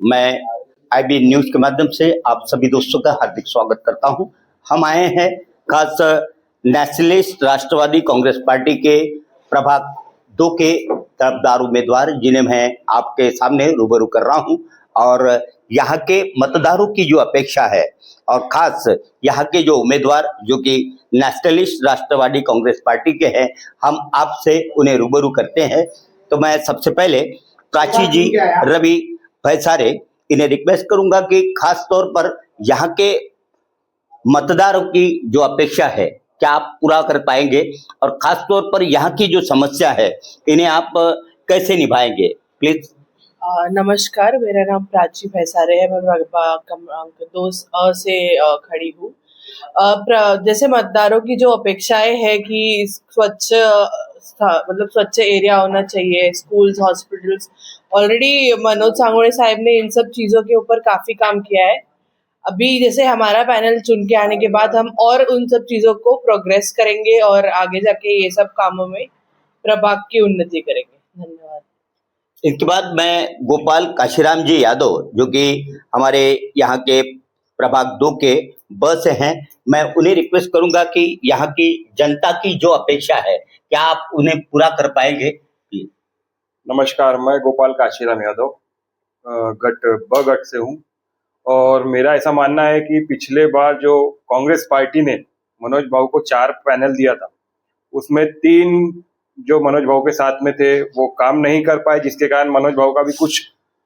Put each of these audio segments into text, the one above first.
मैं IB news के माध्यम से आप सभी दोस्तों का हार्दिक स्वागत करता हूं। हम आए हैं खास नेशनलिस्ट राष्ट्रवादी कांग्रेस पार्टी के प्रभाग 2 के तरफदार उम्मीदवार जिन्हें मैं आपके सामने रूबरू कर रहा हूं और यहाँ के मतदारों की जो अपेक्षा है और खास यहाँ के जो उम्मीदवार जो कि नेशनलिस्ट राष्ट्रवादी कांग्रेस पार्टी के हैं, हम आपसे उन्हें रूबरू करते हैं। तो मैं सबसे पहले प्राची जी, रवि भैसारे, इन्हें रिक्वेस्ट करूंगा कि खास तौर पर यहाँ के मतदारों की जो अपेक्षा है क्या आप पूरा कर पाएंगे और खास तौर पर यहाँ की जो समस्या है इन्हें आप कैसे निभाएंगे, प्लीज। नमस्कार, मेरा नाम प्राची भैसारे है। मैं क्रमांक 2 से खड़ी हूँ। जैसे मतदारों की जो अपेक्षाएं है कि स्वच्छ एरिया होना चाहिए, स्कूल्स, हॉस्पिटल्स। ऑलरेडी मनोज सांगोड़े साहब ने इन सब चीज़ों के ऊपर काफ़ी काम किया है। अभी जैसे हमारा पैनल चुन के आने के बाद हम और उन सब चीज़ों को प्रोग्रेस करेंगे और आगे जाके ये सब कामों में प्रभाग की उन्नति करेंगे। धन्यवाद। इसके बाद मैं गोपाल काशीराम जी यादव, जो कि हमारे यहाँ के प्रभाग 2 के ब से हैं, मैं उन्हें रिक्वेस्ट करूंगा कि यहाँ की जनता की जो अपेक्षा है क्या आप उन्हें पूरा कर पाएंगे। नमस्कार, मैं गोपाल काशीराम यादव गट से हूँ और मेरा ऐसा मानना है कि पिछले बार जो कांग्रेस पार्टी ने मनोज भाऊ को 4 पैनल दिया था, उसमें 3 जो मनोज भाऊ के साथ में थे वो काम नहीं कर पाए, जिसके कारण मनोज भाऊ का भी कुछ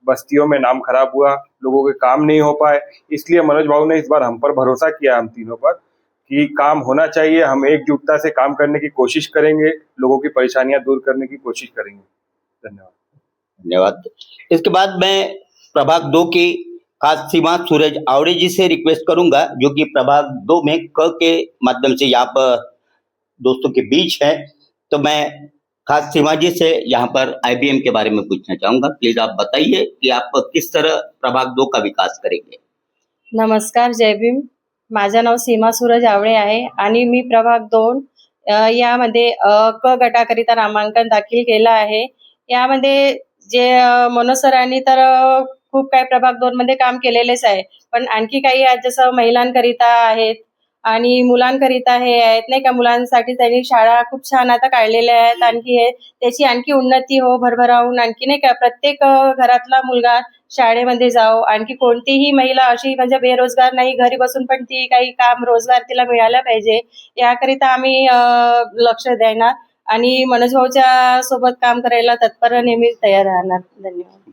बस्तियों में नाम खराब हुआ, लोगों के काम नहीं हो पाए। इसलिए मनोज भाऊ ने इस बार हम पर भरोसा किया, हम तीनों पर, कि काम होना चाहिए। हम एकजुटता से काम करने की कोशिश करेंगे, लोगों की परेशानियां दूर करने की कोशिश करेंगे। धन्यवाद। इसके बाद मैं प्रभाग 2 की खास सीमा सूरज आवड़े जी से रिक्वेस्ट करूंगा, जो कि प्रभाग 2 में क के माध्यम से यहाँ पर दोस्तों के बीच है। तो मैं खास सीमा जी से यहाँ पर आईबीएम के बारे में पूछना चाहूंगा। प्लीज आप बताइए कि आप किस तरह प्रभाग 2 का विकास करेंगे। नमस्कार, जय भीम। माझं नाव सीमा सूरज आवळे आहे आणि मी प्रभाग 2 यामध्ये क गटाकरिता नामांकन दाखल केलं आहे। यामध्ये जे मनोज सरांनी तर खूप काही प्रभाग 2 मध्ये काम केलेलेच आहे, पण आणखी काही आहेत जसं महिलांकरिता आहेत आणि मुलांकरिता हे आहेत नाही का, मुलांसाठी त्यांनी शाळा खूप छान आता काढलेल्या आहेत। आणखी हे त्याची आणखी उन्नती हो, भरभरावून आणखी नाही का प्रत्येक घरातला मुलगा शाळेमध्ये जाओ, आणखी कोणतीही महिला अशी म्हणजे बेरोजगार नाही, घरी बसून पण ती काही काम रोजगार तिला मिळाला पाहिजे, याकरिता आम्ही लक्ष देणार आणि मनोज भाऊच्या सोबत काम करायला तत्पर नेहमी तयार राहणार। धन्यवाद।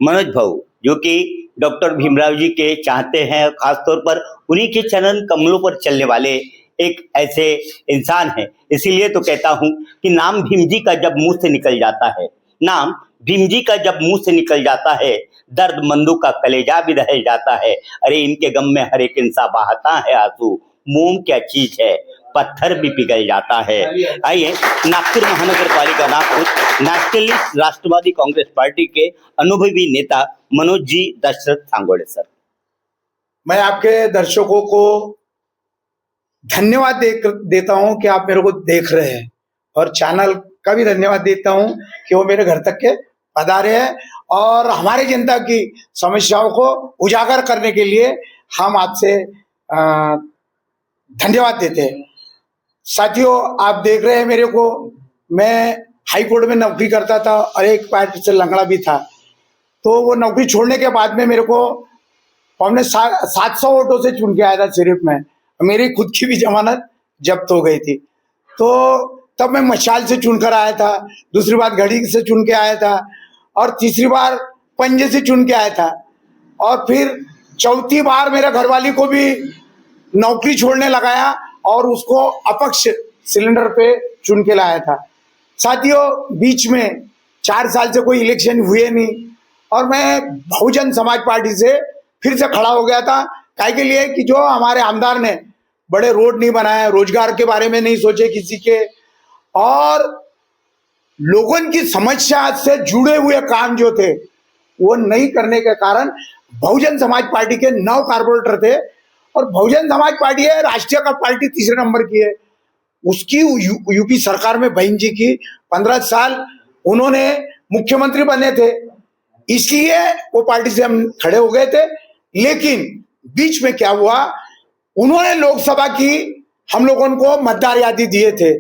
मनोज भाऊ, जो कि डॉक्टर भीमराव जी के चाहते हैं, खासतौर पर उन्हीं के चरण कमलों पर चलने वाले एक ऐसे इंसान हैं, इसीलिए तो कहता हूं कि नाम भीम जी का जब मुंह से निकल जाता है, नाम भीम जी का जब मुंह से निकल जाता है, दर्द मंदू का कलेजा भी दहल जाता है। अरे इनके गम में हर एक इंसान बहाता है आंसू, मोम क्या चीज है, पत्थर भी पिघल जाता है। आइए नागपुर महानगर पालिका नागपुर नेशनलिस्ट राष्ट्रवादी कांग्रेस पार्टी के अनुभवी नेता मनोज जी दशरथ सांगोड़े सर। मैं आपके दर्शकों को धन्यवाद देता हूं कि आप मेरे को देख रहे हैं और चैनल का भी धन्यवाद देता हूं कि वो मेरे घर तक के पधारे हैं और हमारे जनता की समस्याओं को उजागर करने के लिए हम आपसे धन्यवाद देते हैं। साथियों, आप देख रहे हैं मेरे को, मैं हाई कोर्ट में नौकरी करता था और एक पार्टी से लंगड़ा भी था। तो वो नौकरी छोड़ने के बाद में मेरे को 700 वोटों से चुन के आया था सिर्फ मैं, मेरी खुद की भी जमानत जब्त हो गई थी। तो तब मैं मशाल से चुनकर आया था, दूसरी बार घड़ी से चुन के आया था और तीसरी बार पंजे से चुन के आया था और फिर चौथी बार मेरा घरवाली को भी नौकरी छोड़ने लगाया और उसको अपक्ष सिलेंडर पे चुन के लाया था। साथियों, बीच में 4 साल से कोई इलेक्शन हुए नहीं और मैं बहुजन समाज पार्टी से फिर से खड़ा हो गया था। काय के लिए कि जो हमारे आमदार ने बड़े रोड नहीं बनाए, रोजगार के बारे में नहीं सोचे किसी के, और लोगों की समस्या से जुड़े हुए काम जो थे वो नहीं करने के कारण बहुजन समाज पार्टी के 9 कारपोरेटर थे और बहुजन समाज पार्टी है राष्ट्रीय का पार्टी 3 नंबर की है। उसकी यूपी सरकार में बहन जी की 15 साल उन्होंने मुख्यमंत्री बने थे इसलिए वो पार्टी से हम खड़े हो गए थे। लेकिन बीच में क्या हुआ, उन्होंने लोकसभा की हम लोगों को मतदार यादी दिए थे,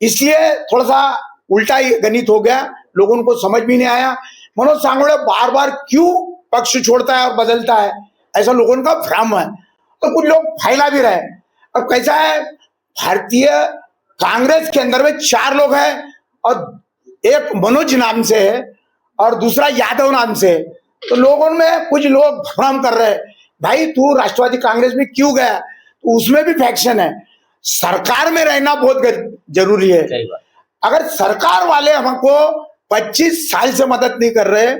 इसलिए थोड़ा सा उल्टा ही गणित हो गया, लोगों को समझ भी नहीं आया। मनोज सांगोड़े बार बार क्यों पक्ष छोड़ता है और बदलता है, ऐसा लोगों का भ्रम है, तो कुछ लोग फैला भी रहे। अब कैसा है, भारतीय कांग्रेस के अंदर में 4 लोग हैं और एक मनोज नाम से है और दूसरा यादव नाम से है, तो लोगों में कुछ लोग भ्रम कर रहे हैं, भाई तू राष्ट्रवादी कांग्रेस में क्यों गया, तो उसमें भी फैक्शन है। सरकार में रहना बहुत जरूरी है। अगर सरकार वाले हमको 25 साल से मदद नहीं कर रहे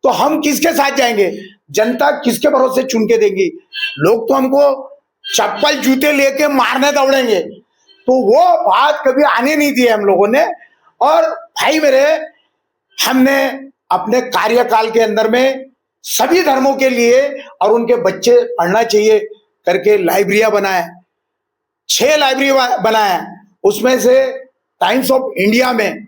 तो हम किसके साथ जाएंगे, जनता किसके भरोसे चुन के देंगी, लोग तो हमको चप्पल जूते लेके मारने दौड़ेंगे, तो वो बात कभी आने नहीं दी हम लोगों ने। और भाई मेरे, हमने अपने कार्यकाल के अंदर में सभी धर्मों के लिए और उनके बच्चे पढ़ना चाहिए करके लाइब्रेरियां बनाए, 6 लाइब्रेरी बनाया, उसमें से टाइम्स ऑफ इंडिया में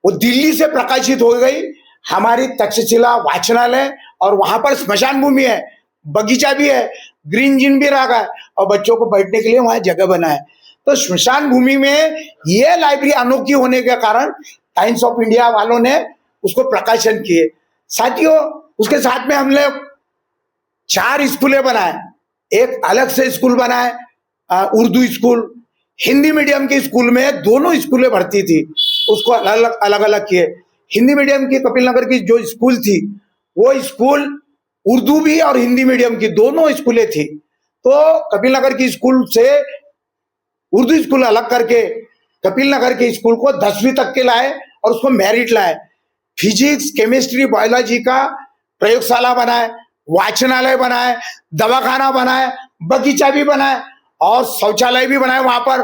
वो दिल्ली से प्रकाशित हो गई हमारी तक्षशिला वाचनालय, और वहां पर स्मशान भूमि है, बगीचा भी है, ग्रीन जिम भी रखा है और बच्चों को बैठने के लिए वहां जगह बना है। तो स्मशान भूमि में ये लाइब्रेरी अनोखी होने के कारण टाइम्स ऑफ इंडिया वालों ने उसको प्रकाशन किए। साथियों, उसके साथ में हमने 4 स्कूलें बनाए, एक अलग से स्कूल बनाए उर्दू स्कूल, हिंदी मीडियम के स्कूल में दोनों स्कूलें भर्ती थी, उसको अलग अलग किए। हिंदी मीडियम की कपिल नगर की जो स्कूल थी, वो स्कूल उर्दू भी और हिंदी मीडियम की दोनों स्कूलें थी, तो कपिल नगर की स्कूल से उर्दू स्कूल अलग करके कपिल नगर के स्कूल को 10वीं तक के लाए और उसको मेरिट लाए। फिजिक्स, केमिस्ट्री, बायोलॉजी का प्रयोगशाला बनाए, वाचनालय बनाए, दवाखाना बनाए, बगीचा भी बनाए और शौचालय भी बनाए वहां पर,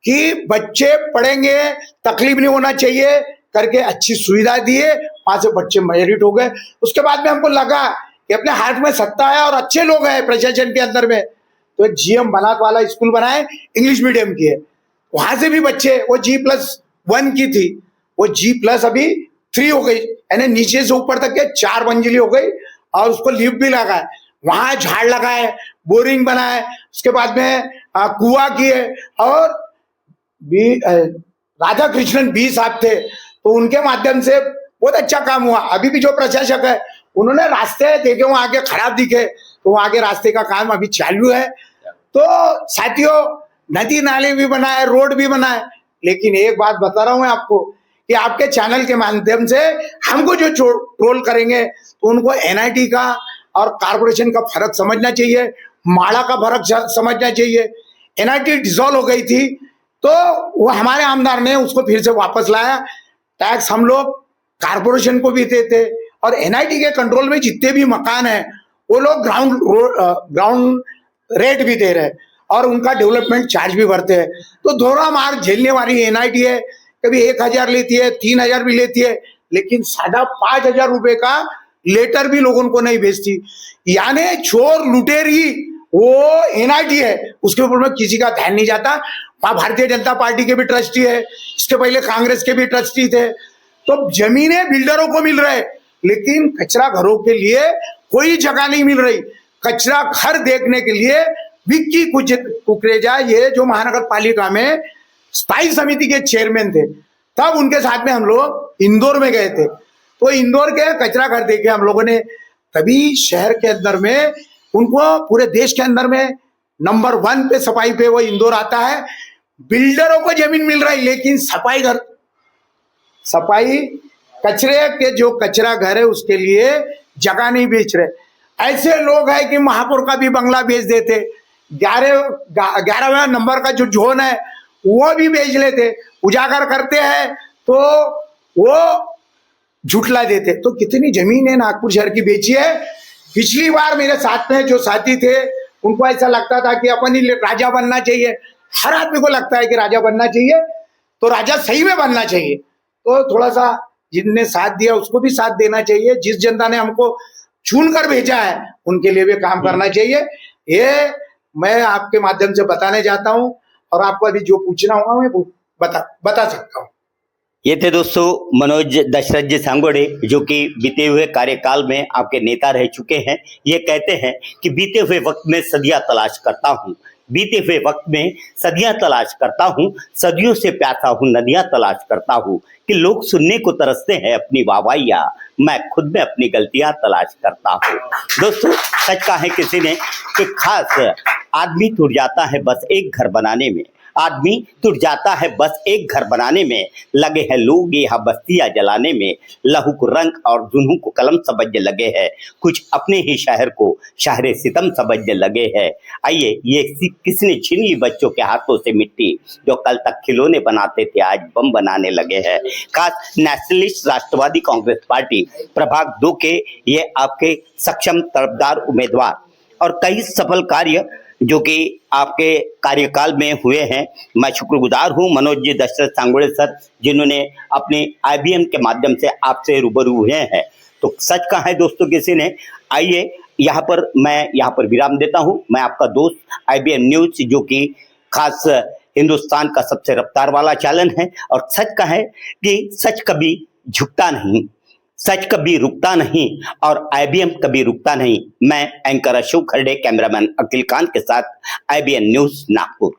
कि बच्चे पढ़ेंगे, तकलीफ नहीं होना चाहिए करके अच्छी सुविधा दिए, वहां से बच्चे मेरिट हो गए। उसके बाद में हमको लगा कि अपने हाथ में सत्ता है और अच्छे लोग हैं प्रशासन के अंदर में, तो एक GM बनात वाला स्कूल बनाए, इंग्लिश मीडियम की है, वहां से भी बच्चे, वो G+1 की थी, वो G+ अभी 3 हो गई, यानी नीचे से ऊपर तक के 4 मंजिली हो गई और उसको लिफ्ट भी लगा है, वहां झाड़ लगाए, बोरिंग बनाए, उसके बाद में कुआं किए, और राधा कृष्णन बी साहब थे, तो उनके माध्यम से बहुत अच्छा काम हुआ। अभी भी जो प्रशासक है उन्होंने रास्ते देखे वहां आगे खराब दिखे, तो वहां आगे रास्ते का काम अभी चालू है। तो साथियों, नदी नाले भी बनाए, रोड भी बनाए, लेकिन एक बात बता रहा हूं मैं आपको कि आपके चैनल के माध्यम से हमको जो ट्रोल करेंगे तो उनको NIT का और कारपोरेशन का फर्क समझना चाहिए, माड़ा का फर्क समझना चाहिए। NIT डिसॉल्व हो गई थी, तो वो हमारे आमदार ने उसको फिर से वापस लाया, टैक्स हम लोग कारपोरेशन को भी देते, और NIT के कंट्रोल में जितने भी मकान है वो लोग ग्राउंड रेट भी दे रहे और उनका डेवलपमेंट चार्ज भी भरते हैं। तो धोरा मार झेलने वाली NIT है, कभी 1000 लेती है, 3000 भी लेती है, लेकिन साढ़ा 5000 रुपए का लेटर भी लोगों को नहीं भेजती। यानी चोर लुटेरी वो NIT है, उसके ऊपर में किसी का ध्यान नहीं जाता। वहां भारतीय जनता पार्टी के भी ट्रस्टी है, इसके पहले कांग्रेस के भी ट्रस्टी थे। तो जमीनें बिल्डरों को मिल रहे, लेकिन कचरा घरों के लिए कोई जगह नहीं मिल रही। कचरा घर देखने के लिए विक्की कुकरेजा, ये जो महानगर पालिका में स्थायी समिति के चेयरमैन थे, तब उनके साथ में हम लोग इंदौर में गए थे, तो इंदौर के कचरा घर देखे हम लोगों ने। तभी शहर के अंदर में उनको पूरे देश के अंदर में नंबर 1 पे सफाई पे वो इंदौर आता है। बिल्डरों को जमीन मिल रही, लेकिन सफाई कचरे के जो कचरा घर है उसके लिए जगह नहीं बेच रहे। ऐसे लोग हैं कि महापौर का भी बंगला बेच देते, 11वें नंबर का जो जोन है वो भी बेच लेते, उजागर करते हैं तो वो झुटला देते। तो कितनी जमीन है नागपुर शहर की बेची है। पिछली बार मेरे साथ में जो साथी थे उनको ऐसा लगता था कि अपन ही राजा बनना चाहिए, हर आदमी को लगता है कि राजा बनना चाहिए, तो राजा सही में बनना चाहिए। तो थोड़ा सा जिनने साथ दिया उसको भी साथ देना चाहिए, जिस जनता ने हमको चुन कर भेजा है उनके लिए भी काम करना चाहिए। ये मैं आपके माध्यम से बताने जाता हूं, और आपको अभी जो पूछना होगा मैं बता सकता हूं। ये थे दोस्तों मनोज दशरथ जी सांगोड़े, जो कि बीते हुए कार्यकाल में आपके नेता रह चुके हैं। ये कहते हैं कि बीते हुए वक्त में सदियां तलाश करता हूँ, बीते हुए वक्त में सदियां तलाश करता हूँ, सदियों से प्यासा हूँ, नदियां तलाश करता हूँ कि लोग सुनने को तरसते हैं अपनी वाहवाहियां, मैं खुद में अपनी गलतियां तलाश करता हूँ। दोस्तों, सच कहा है किसी ने कि खास आदमी टूट जाता है बस एक घर बनाने में, आदमी टूट जाता है बस एक घर बनाने में, लगे हैं लोग यहाँ बस्तियां जलाने में, लहू को रंग और जुनू को कलम समझ लगे हैं, कुछ अपने ही शहर को शहर सितम समझ लगे हैं। आइए, ये किसने छीन ली बच्चों के हाथों से मिट्टी, जो कल तक खिलौने बनाते थे आज बम बनाने लगे हैं। खास नेशनलिस्ट राष्ट्रवादी कांग्रेस पार्टी प्रभाग 2 के ये आपके सक्षम तरफदार उम्मीदवार और कई सफल कार्य जो कि आपके कार्यकाल में हुए हैं। मैं शुक्रगुजार हूं मनोज जी दशरथ सांगोड़े सर, जिन्होंने अपने IBM के माध्यम से आपसे रूबरू हुए हैं। तो सच कहा है दोस्तों किसी ने। आइए, मैं यहाँ पर विराम देता हूं। मैं आपका दोस्त IBM न्यूज, जो कि खास हिंदुस्तान का सबसे रफ्तार वाला चैनल है, और सच कहा है कि सच कभी झुकता नहीं, सच कभी रुकता नहीं, और IBM कभी रुकता नहीं। मैं एंकर अशोक खरडे, कैमरामैन अकील खान के साथ IBM न्यूज नागपुर।